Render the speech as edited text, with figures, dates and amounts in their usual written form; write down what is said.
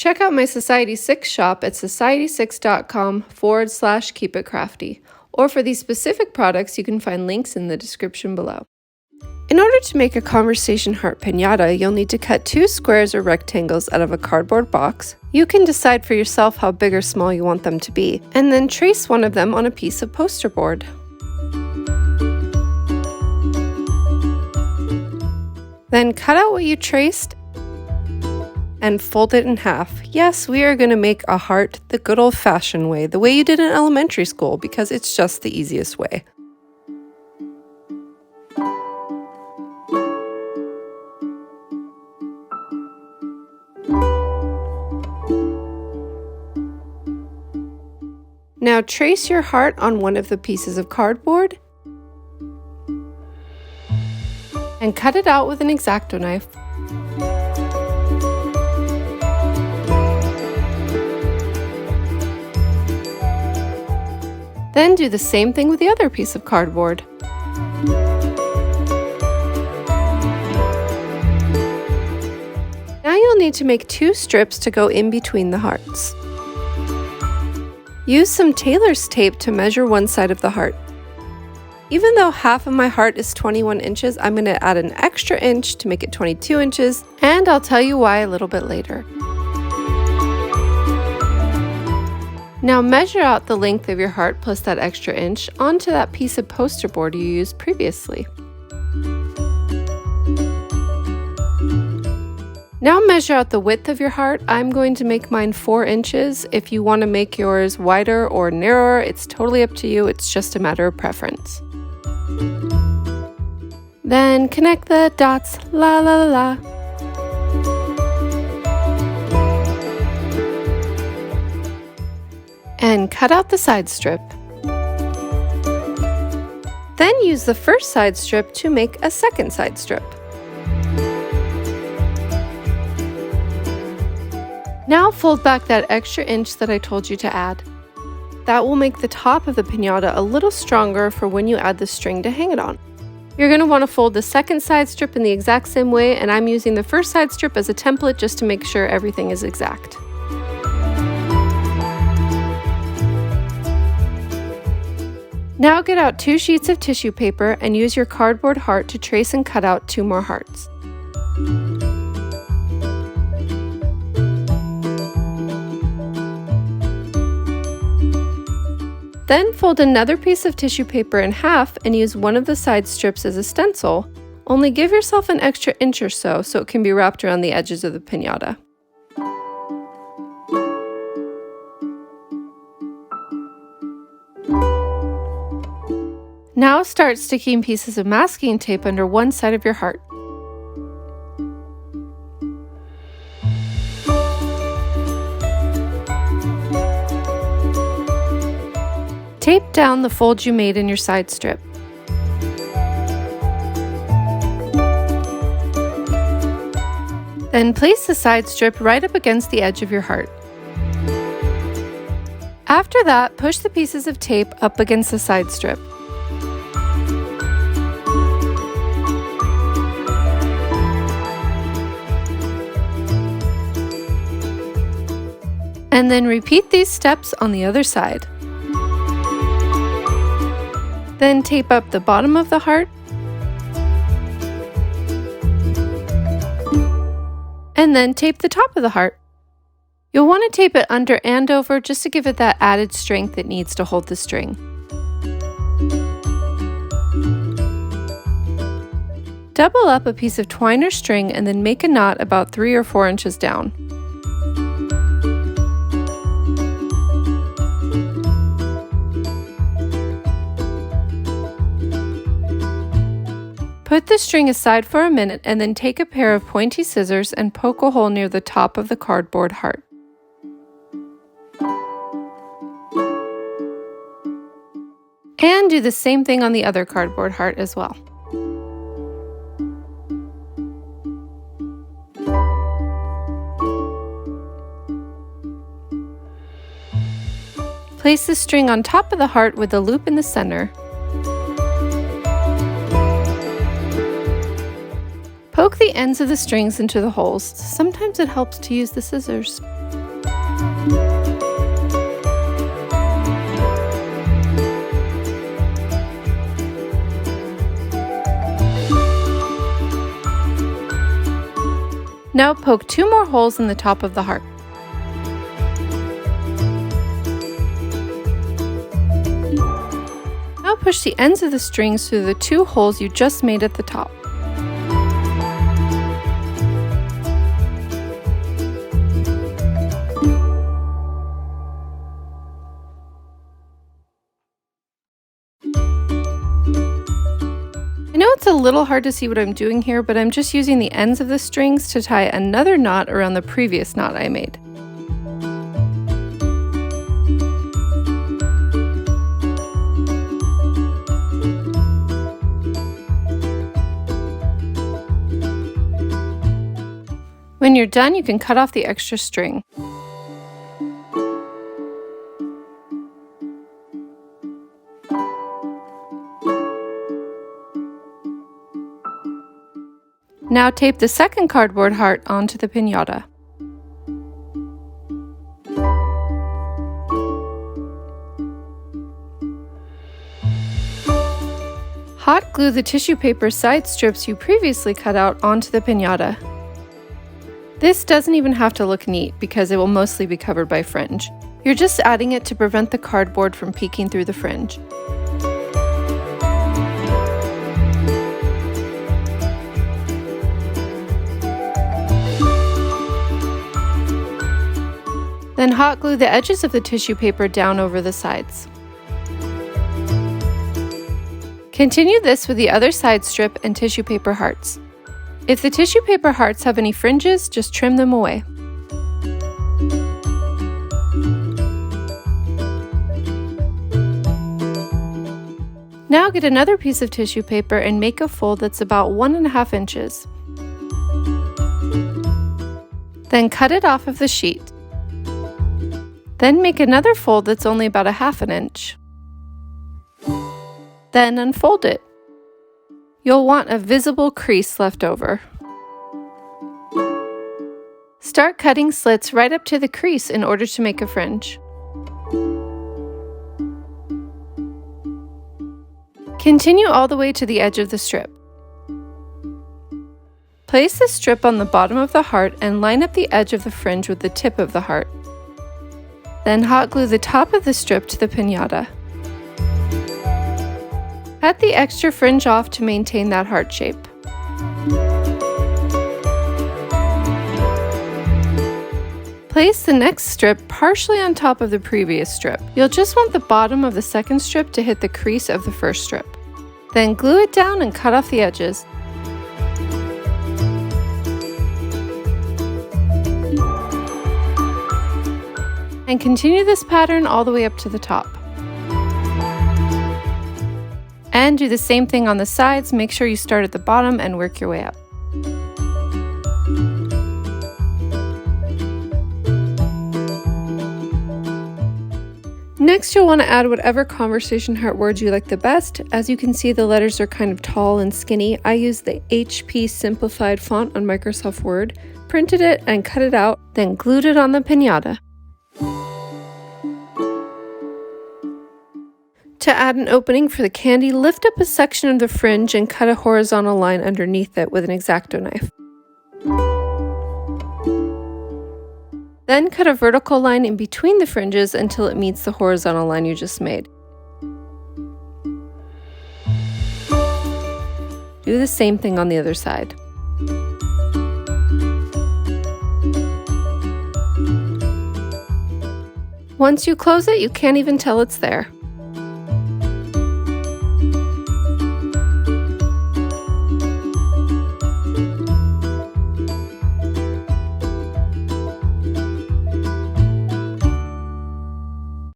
Check out my Society 6 shop at society6.com/keepitcrafty, or for these specific products, you can find links in the description below. In order to make a conversation heart piñata, you'll need to cut 2 squares or rectangles out of a cardboard box. You can decide for yourself how big or small you want them to be, and then trace one of them on a piece of poster board. Then cut out what you traced and fold it in half. Yes, we are going to make a heart the good old-fashioned way, the way you did in elementary school, because it's just the easiest way. Now trace your heart on one of the pieces of cardboard and cut it out with an X-Acto knife. Then do the same thing with the other piece of cardboard. Now you'll need to make 2 strips to go in between the hearts. Use some tailor's tape to measure one side of the heart. Even though half of my heart is 21 inches, I'm going to add an extra inch to make it 22 inches, and I'll tell you why a little bit later. Now measure out the length of your heart plus that extra inch onto that piece of poster board you used previously. Now measure out the width of your heart. I'm going to make mine 4 inches. If you want to make yours wider or narrower, it's totally up to you. It's just a matter of preference. Then connect the dots, la la la la. And cut out the side strip. Then use the first side strip to make a second side strip. Now fold back that extra inch that I told you to add. That will make the top of the piñata a little stronger for when you add the string to hang it on. You're going to want to fold the second side strip in the exact same way, and I'm using the first side strip as a template just to make sure everything is exact. Now get out 2 sheets of tissue paper and use your cardboard heart to trace and cut out 2 more hearts. Then fold another piece of tissue paper in half and use one of the side strips as a stencil, only give yourself an extra inch or so it can be wrapped around the edges of the piñata. Now start sticking pieces of masking tape under one side of your heart. Tape down the fold you made in your side strip. Then place the side strip right up against the edge of your heart. After that, push the pieces of tape up against the side strip. And then repeat these steps on the other side. Then tape up the bottom of the heart, and then tape the top of the heart. You'll want to tape it under and over just to give it that added strength it needs to hold the string. Double up a piece of twine or string and then make a knot about 3 or 4 inches down. Put the string aside for a minute and then take a pair of pointy scissors and poke a hole near the top of the cardboard heart. And do the same thing on the other cardboard heart as well. Place the string on top of the heart with a loop in the center. Poke the ends of the strings into the holes. Sometimes it helps to use the scissors. Now poke 2 more holes in the top of the heart. Now push the ends of the strings through the 2 holes you just made at the top. I know it's a little hard to see what I'm doing here, but I'm just using the ends of the strings to tie another knot around the previous knot I made. When you're done, you can cut off the extra string. Now tape the second cardboard heart onto the piñata. Hot glue the tissue paper side strips you previously cut out onto the piñata. This doesn't even have to look neat because it will mostly be covered by fringe. You're just adding it to prevent the cardboard from peeking through the fringe. Then hot glue the edges of the tissue paper down over the sides. Continue this with the other side strip and tissue paper hearts. If the tissue paper hearts have any fringes, just trim them away. Now get another piece of tissue paper and make a fold that's about 1.5 inches. Then cut it off of the sheet. Then make another fold that's only about 1/2 inch. Then unfold it. You'll want a visible crease left over. Start cutting slits right up to the crease in order to make a fringe. Continue all the way to the edge of the strip. Place the strip on the bottom of the heart and line up the edge of the fringe with the tip of the heart. Then hot glue the top of the strip to the piñata. Cut the extra fringe off to maintain that heart shape. Place the next strip partially on top of the previous strip. You'll just want the bottom of the second strip to hit the crease of the first strip. Then glue it down and cut off the edges. And continue this pattern all the way up to the top. And do the same thing on the sides. Make sure you start at the bottom and work your way up. Next, you'll want to add whatever conversation heart words you like the best. As you can see, the letters are kind of tall and skinny. I used the HP simplified font on Microsoft Word, printed it and cut it out, then glued it on the piñata. To add an opening for the candy, lift up a section of the fringe and cut a horizontal line underneath it with an X-Acto knife. Then cut a vertical line in between the fringes until it meets the horizontal line you just made. Do the same thing on the other side. Once you close it, you can't even tell it's there.